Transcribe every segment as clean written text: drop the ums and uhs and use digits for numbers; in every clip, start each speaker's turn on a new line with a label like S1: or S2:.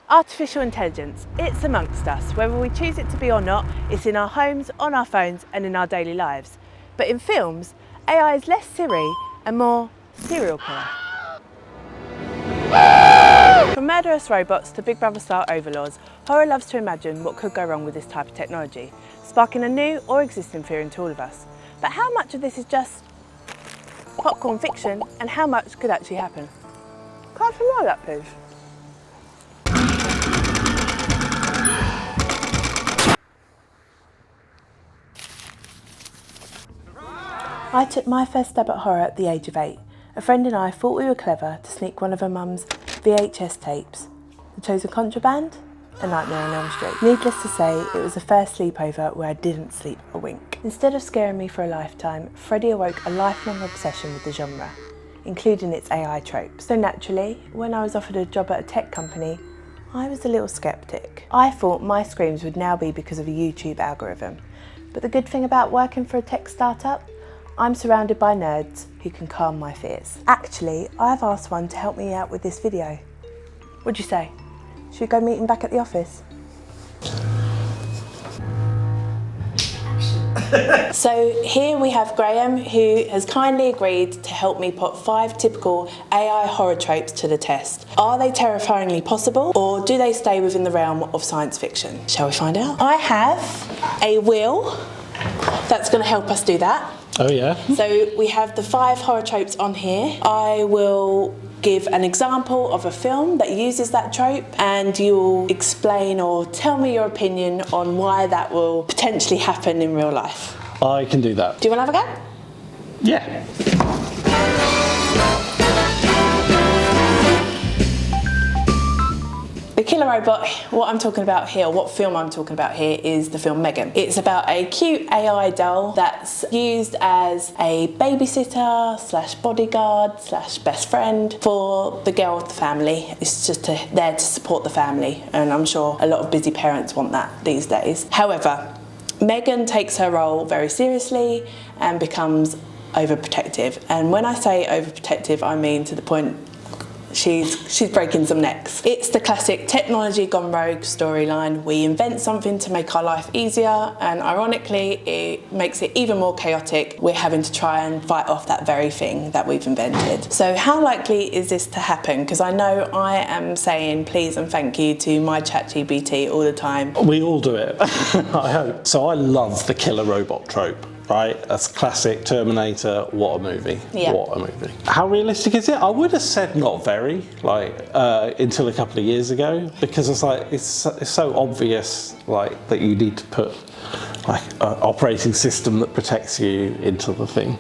S1: Artificial intelligence, it's amongst us. Whether we choose it to be or not, it's in our homes, on our phones and in our daily lives. But in films, AI is less Siri and more serial killer. From murderous robots to Big Brother style overlords, horror loves to imagine what could go wrong with this type of technology, sparking a new or existing fear into all of us. But how much of this is just popcorn fiction and how much could actually happen? Can I have some more of that, please? I took my first stab at horror at the age of 8. A friend and I thought we were clever to sneak one of her mum's VHS tapes. The Chosen Contraband, A Nightmare on Elm Street. Needless to say, it was the first sleepover where I didn't sleep a wink. Instead of scaring me for a lifetime, Freddy awoke a lifelong obsession with the genre, including its AI tropes. So naturally, when I was offered a job at a tech company, I was a little sceptic. I thought my screams would now be because of a YouTube algorithm. But the good thing about working for a tech startup, I'm surrounded by nerds who can calm my fears. Actually, I've asked one to help me out with this video. What'd you say? Should we go meet him back at the office? So here we have Graham, who has kindly agreed to help me put 5 typical AI horror tropes to the test. Are they terrifyingly possible, or do they stay within the realm of science fiction? Shall we find out? I have a wheel that's going to help us do that.
S2: Oh yeah.
S1: So we have the 5 horror tropes on here. I will give an example of a film that uses that trope and you'll explain or tell me your opinion on why that will potentially happen in real life.
S2: I can do that.
S1: Do you want to have a go?
S2: Yeah.
S1: The killer robot, what I'm talking about here, what film I'm talking about here is the film Megan. It's about a cute AI doll that's used as a babysitter slash bodyguard slash best friend for the girl of the family. It's just there to support the family, and I'm sure a lot of busy parents want that these days. However, Megan takes her role very seriously and becomes overprotective. And when I say overprotective, I mean to the point she's breaking some necks. It's the classic technology gone rogue storyline. We invent something to make our life easier, and ironically, it makes it even more chaotic. We're having to try and fight off that very thing that we've invented. So how likely is this to happen? Because I know I am saying please and thank you to my ChatGPT all the time.
S2: We all do it, I hope. So I love the killer robot trope. Right, that's classic Terminator. What a movie!
S1: Yeah.
S2: What a movie! How realistic is it? I would have said not very, until a couple of years ago, because it's like it's so obvious, like that you need to put like an operating system that protects you into the thing.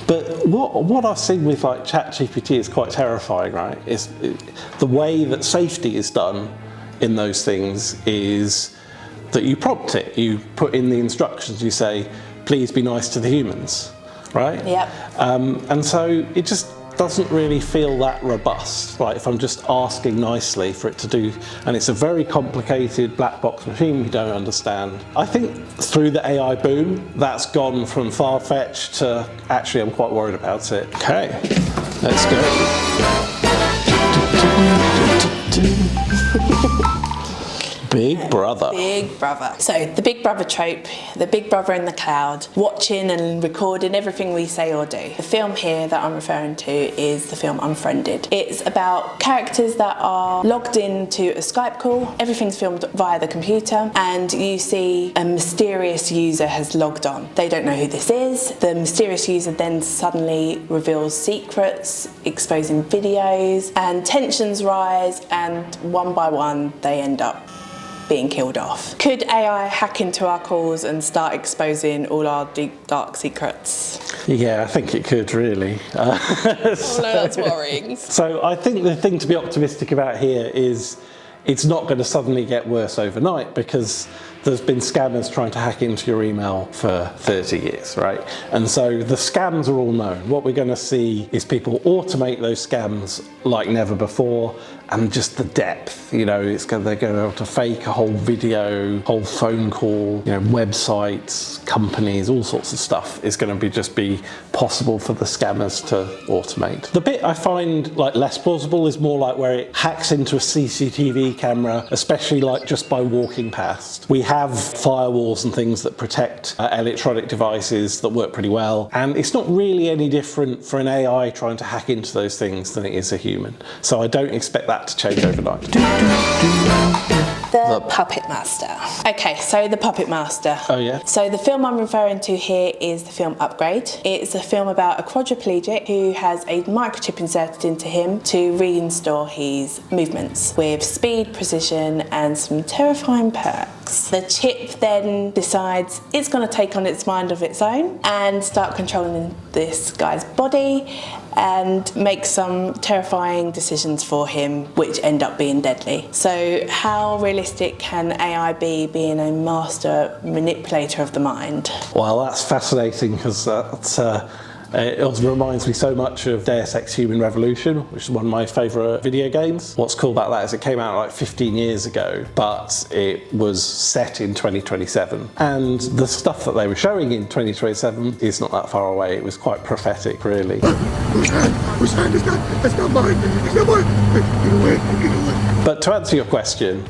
S2: But what I've seen with like ChatGPT is quite terrifying, right? The way that safety is done in those things is that you prompt it, you put in the instructions, you say, please be nice to the humans, right?
S1: Yep.
S2: And so it just doesn't really feel that robust. Like if I'm just asking nicely for it to do, and it's a very complicated black box machine we don't understand. I think through the AI boom, that's gone from far-fetched to actually I'm quite worried about it. Okay, let's go. Big Brother.
S1: Big Brother. So the Big Brother trope, the Big Brother in the cloud, watching and recording everything we say or do. The film here that I'm referring to is the film Unfriended. It's about characters that are logged into a Skype call. Everything's filmed via the computer, and you see a mysterious user has logged on. They don't know who this is. The mysterious user then suddenly reveals secrets, exposing videos, and tensions rise, and one by one they end up being killed off. Could AI hack into our calls and start exposing all our deep, dark secrets?
S2: Yeah, I think it could really.
S1: Oh no, that's worrying.
S2: So I think the thing to be optimistic about here is it's not going to suddenly get worse overnight, because there's been scammers trying to hack into your email for 30 years, right? And so the scams are all known. What we're going to see is people automate those scams like never before, and just the depth, they're going to be able to fake a whole video, whole phone call, websites, companies, all sorts of stuff is going to just be possible for the scammers to automate. The bit I find like less plausible is more like where it hacks into a CCTV camera, especially like just by walking past. We have firewalls and things that protect electronic devices that work pretty well, and it's not really any different for an AI trying to hack into those things than it is a human. So I don't expect that to change overnight.
S1: The Puppet Master. Okay, so The Puppet Master.
S2: Oh yeah?
S1: So the film I'm referring to here is the film Upgrade. It's a film about a quadriplegic who has a microchip inserted into him to reinstall his movements with speed, precision, and some terrifying perks. The chip then decides it's going to take on its mind of its own and start controlling this guy's body and make some terrifying decisions for him which end up being deadly. So how realistic can AI be being a master manipulator of the mind?
S2: Well, that's fascinating because it also reminds me so much of Deus Ex Human Revolution, which is one of my favourite video games. What's cool about that is it came out like 15 years ago, but it was set in 2027. And the stuff that they were showing in 2027 is not that far away. It was quite prophetic, really.
S3: Whose hand is that? It's not mine. It's not mine. Get away. Get away.
S2: But to answer your question,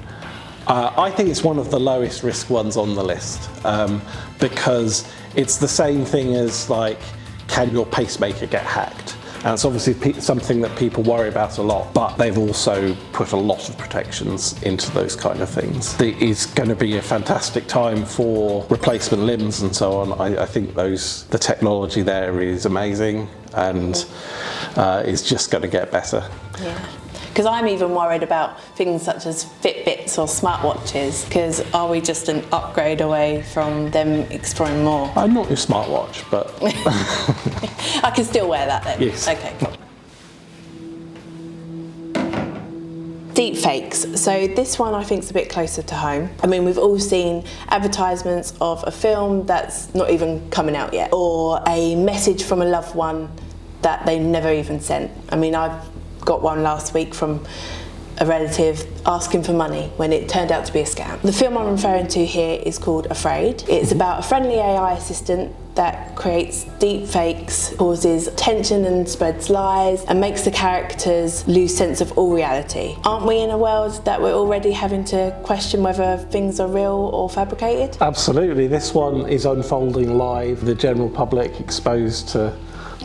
S2: I think it's one of the lowest risk ones on the list because it's the same thing as like, can your pacemaker get hacked? And it's obviously something that people worry about a lot, but they've also put a lot of protections into those kind of things. It is going to be a fantastic time for replacement limbs and so on. I think the technology there is amazing and it's just going to get better.
S1: Yeah. Because I'm even worried about things such as Fitbits or smartwatches, because are we just an upgrade away from them exploring more?
S2: I'm not your smartwatch, but...
S1: I can still wear that then?
S2: Yes.
S1: Okay, cool. Deepfakes. So this one I think is a bit closer to home. I mean, we've all seen advertisements of a film that's not even coming out yet, or a message from a loved one that they never even sent. I mean, I've got one last week from a relative asking for money when it turned out to be a scam. The film I'm referring to here is called Afraid. It's about a friendly AI assistant that creates deep fakes, causes tension and spreads lies, and makes the characters lose sense of all reality. Aren't we in a world that we're already having to question whether things are real or fabricated?
S2: Absolutely. This one is unfolding live, the general public exposed to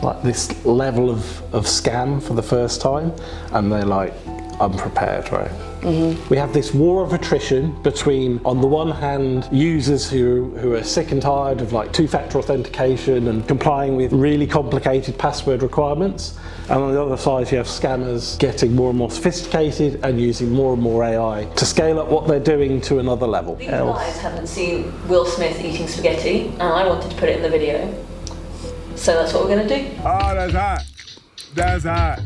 S2: like this level of scam for the first time, and they're like unprepared, right? Mm-hmm. We have this war of attrition between, on the one hand, users who are sick and tired of like two-factor authentication and complying with really complicated password requirements, and on the other side you have scammers getting more and more sophisticated and using more and more AI to scale up what they're doing to another level.
S4: These guys haven't seen Will Smith eating spaghetti, and I wanted to put it in the video. So that's what we're going to do.
S3: Oh, that's hot. That's hot.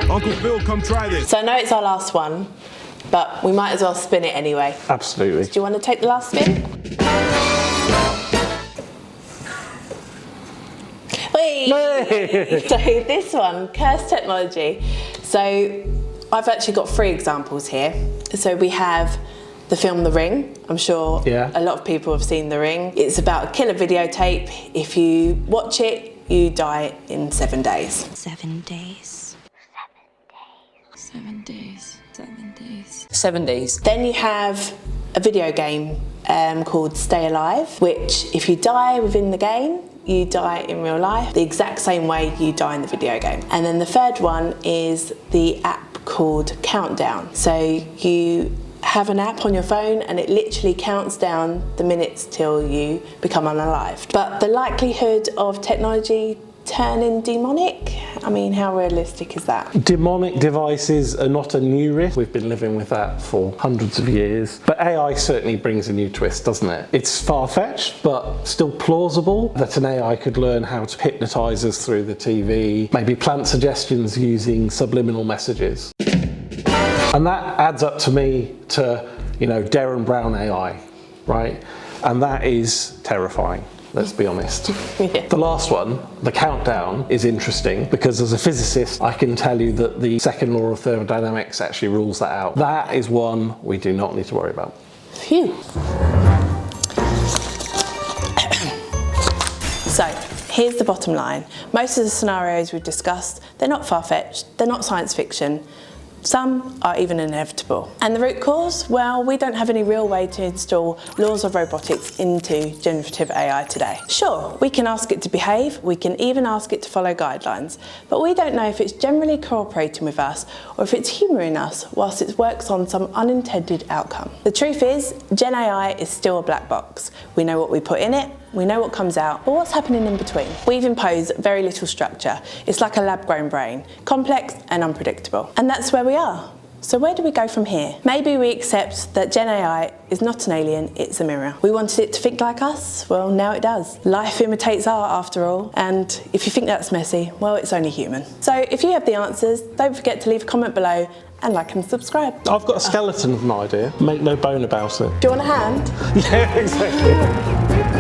S3: Uncle Phil, come try this.
S1: So I know it's our last one, but we might as well spin it anyway.
S2: Absolutely.
S1: Do you want to take the last spin? Whee! So this one, cursed technology. So I've actually got 3 examples here. So we have the film The Ring. I'm sure a lot of people have seen The Ring. It's about a killer videotape. If you watch it, you die in 7 days.
S5: 7 days.
S6: 7 days. 7 days.
S4: 7 days.
S1: Then you have a video game called Stay Alive, which if you die within the game, you die in real life, the exact same way you die in the video game. And then the third one is the app called Countdown. So you have an app on your phone and it literally counts down the minutes till you become unalived. But the likelihood of technology turning demonic, I mean, how realistic is that?
S2: Demonic devices are not a new risk. We've been living with that for hundreds of years. But AI certainly brings a new twist, doesn't it? It's far-fetched, but still plausible that an AI could learn how to hypnotise us through the TV, maybe plant suggestions using subliminal messages. And that adds up to me to you know, Darren Brown AI, right? And that is terrifying. Let's be honest.
S1: Yeah.
S2: The last one, the countdown, is interesting because as a physicist, I can tell you that the second law of thermodynamics actually rules that out. That is one we do not need to worry about.
S1: Phew. So, here's the bottom line. Most of the scenarios we've discussed, they're not far-fetched, they're not science fiction. Some are even inevitable. And the root cause? Well, we don't have any real way to install laws of robotics into generative AI today. Sure, we can ask it to behave, we can even ask it to follow guidelines, but we don't know if it's generally cooperating with us or if it's humouring us whilst it works on some unintended outcome. The truth is, Gen AI is still a black box. We know what we put in it, we know what comes out, but what's happening in between? We've imposed very little structure. It's like a lab-grown brain, complex and unpredictable. And that's where we are. So where do we go from here? Maybe we accept that Gen AI is not an alien, it's a mirror. We wanted it to think like us, well now it does. Life imitates art after all, and if you think that's messy, well it's only human. So if you have the answers, don't forget to leave a comment below and like and subscribe.
S2: I've got a skeleton of an idea, make no bone about it.
S1: Do you want a hand?
S2: Yeah, exactly.